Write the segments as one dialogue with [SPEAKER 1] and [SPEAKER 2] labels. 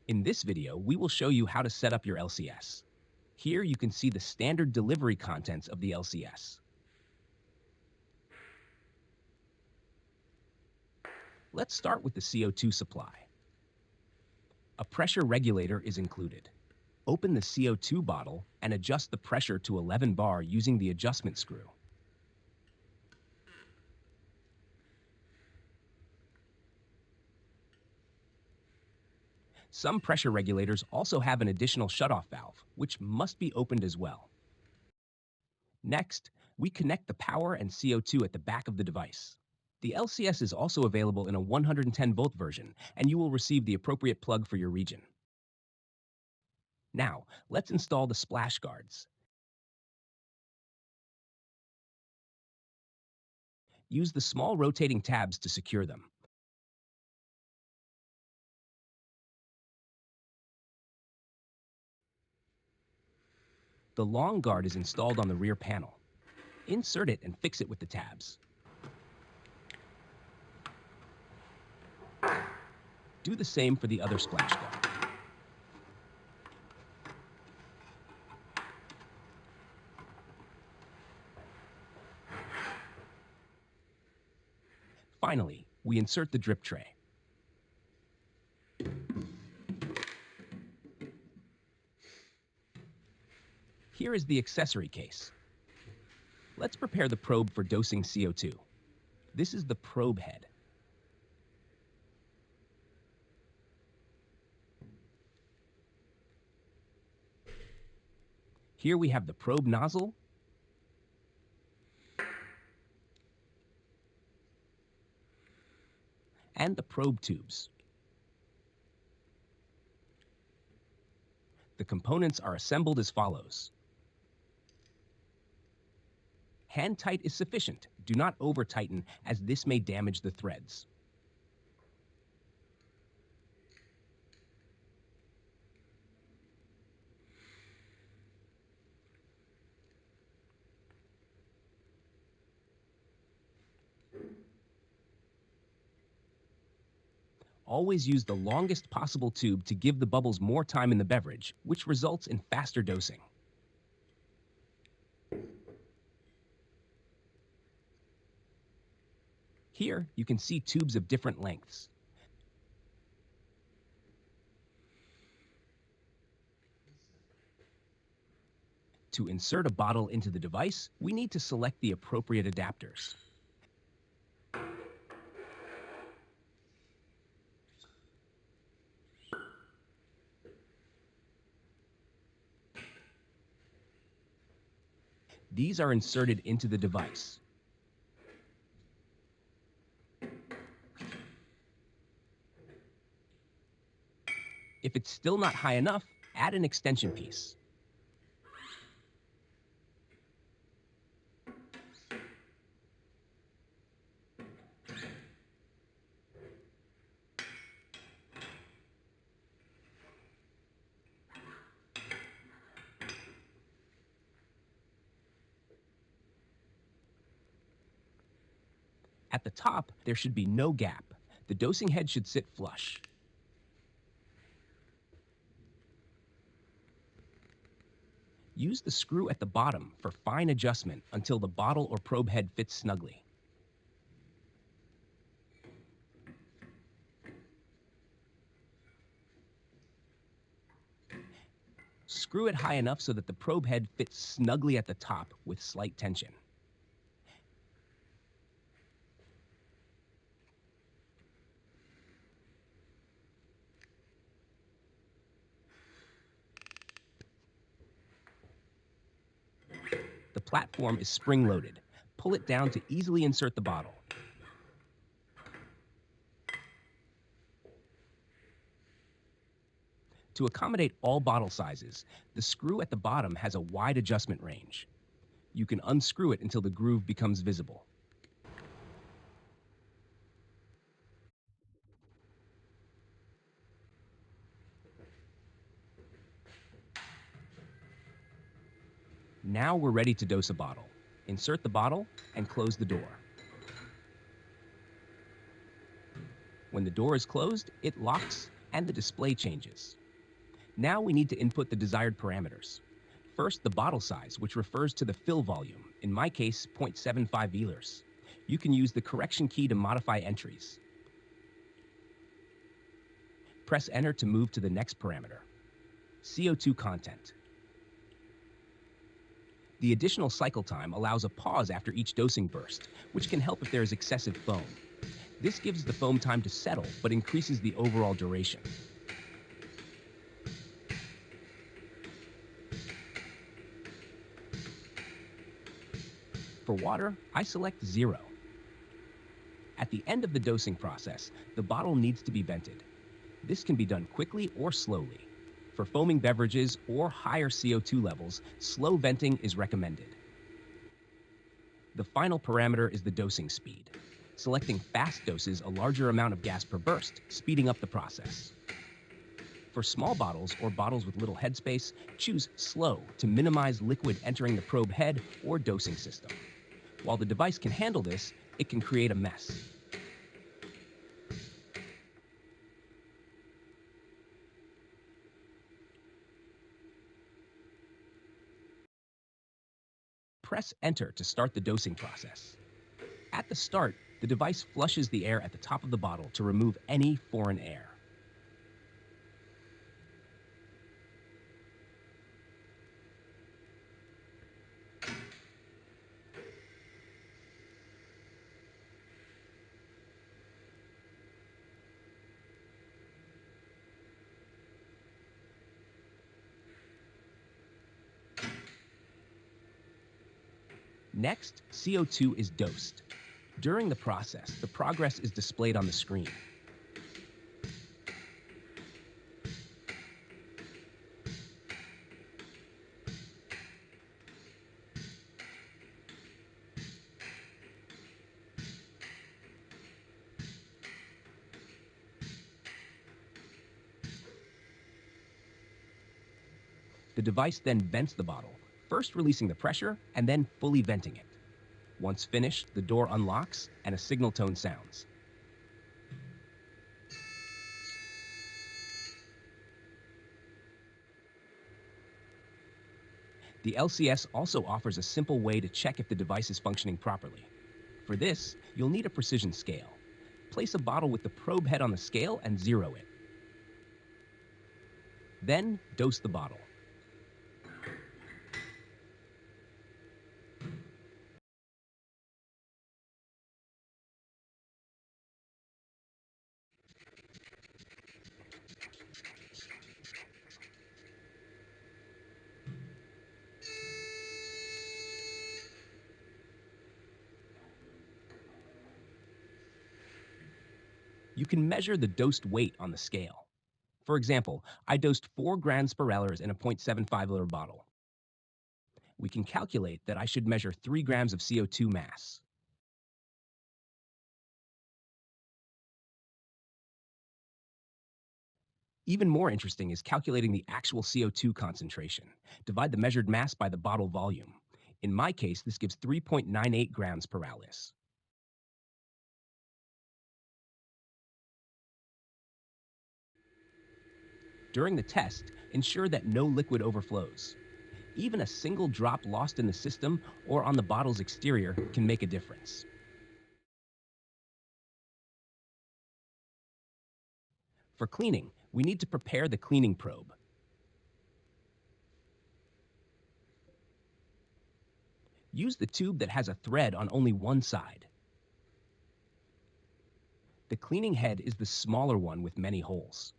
[SPEAKER 1] In this video, we will show you how to set up your LCS. Here you can see the standard delivery contents of the LCS. Let's start with the CO2 supply. A pressure regulator is included. Open the CO2 bottle and adjust the pressure to 11 bar using the adjustment screw. Some pressure regulators also have an additional shutoff valve, which must be opened as well. Next, we connect the power and CO2 at the back of the device. The LCS is also available in a 110-volt version, and you will receive the appropriate plug for your region. Now, let's install the splash guards. Use the small rotating tabs to secure them. The long guard is installed on the rear panel. Insert it and fix it with the tabs. Do the same for the other splash guard. Finally, we insert the drip tray. Here is the accessory case. Let's prepare the probe for dosing CO2. This is the probe head. Here we have the probe nozzle and the probe tubes. The components are assembled as follows. Hand tight is sufficient. Do not over-tighten, as this may damage the threads. Always use the longest possible tube to give the bubbles more time in the beverage, which results in faster dosing. Here, you can see tubes of different lengths. To insert a bottle into the device, we need to select the appropriate adapters. These are inserted into the device. If it's still not high enough, add an extension piece. At the top, there should be no gap. The dosing head should sit flush. Use the screw at the bottom for fine adjustment until the bottle or probe head fits snugly. Screw it high enough so that the probe head fits snugly at the top with slight tension. The platform is spring-loaded. Pull it down to easily insert the bottle. To accommodate all bottle sizes, the screw at the bottom has a wide adjustment range. You can unscrew it until the groove becomes visible. Now we're ready to dose a bottle. Insert the bottle and close the door. When the door is closed, it locks and the display changes. Now we need to input the desired parameters. First, the bottle size, which refers to the fill volume, in my case, 0.75 liters. You can use the correction key to modify entries. Press Enter to move to the next parameter, CO2 content. The additional cycle time allows a pause after each dosing burst, which can help if there is excessive foam. This gives the foam time to settle, but increases the overall duration. For water, I select 0. At the end of the dosing process, the bottle needs to be vented. This can be done quickly or slowly. For foaming beverages or higher CO2 levels, slow venting is recommended. The final parameter is the dosing speed. Selecting fast doses a larger amount of gas per burst, speeding up the process. For small bottles or bottles with little headspace, choose slow to minimize liquid entering the probe head or dosing system. While the device can handle this, it can create a mess. Press Enter to start the dosing process. At the start, the device flushes the air at the top of the bottle to remove any foreign air. Next, CO2 is dosed. During the process, the progress is displayed on the screen. The device then vents the bottle, first releasing the pressure and then fully venting it. Once finished, the door unlocks and a signal tone sounds. The LCS also offers a simple way to check if the device is functioning properly. For this, you'll need a precision scale. Place a bottle with the probe head on the scale and zero it. Then, dose the bottle. You can measure the dosed weight on the scale. For example, I dosed 4 grams per L in a 0.75 liter bottle. We can calculate that I should measure 3 grams of CO2 mass. Even more interesting is calculating the actual CO2 concentration. Divide the measured mass by the bottle volume. In my case, this gives 3.98 grams per L. During the test, ensure that no liquid overflows. Even a single drop lost in the system or on the bottle's exterior can make a difference. For cleaning, we need to prepare the cleaning probe. Use the tube that has a thread on only one side. The cleaning head is the smaller one with many holes.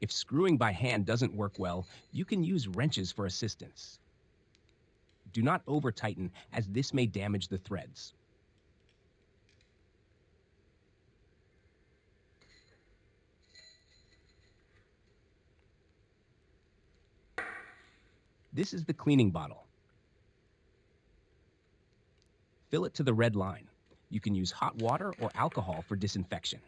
[SPEAKER 1] If screwing by hand doesn't work well, you can use wrenches for assistance. Do not over-tighten, as this may damage the threads. This is the cleaning bottle. Fill it to the red line. You can use hot water or alcohol for disinfection.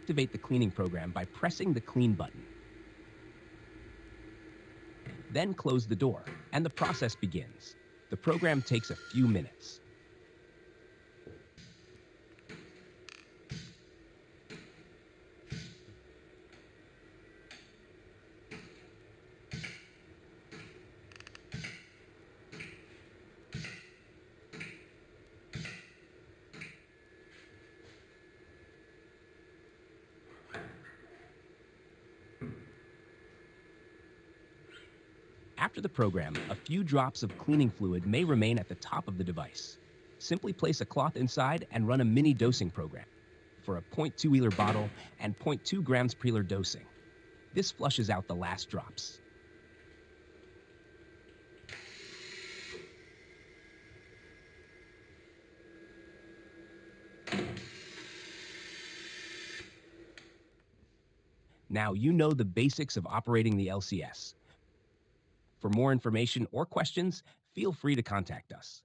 [SPEAKER 1] activate the cleaning program by pressing the Clean button. Then close the door, and the process begins. The program takes a few minutes. After the program, a few drops of cleaning fluid may remain at the top of the device. Simply place a cloth inside and run a mini dosing program for a 0.2 liter bottle and 0.2 grams per liter dosing. This flushes out the last drops. Now you know the basics of operating the LCS. For more information or questions, feel free to contact us.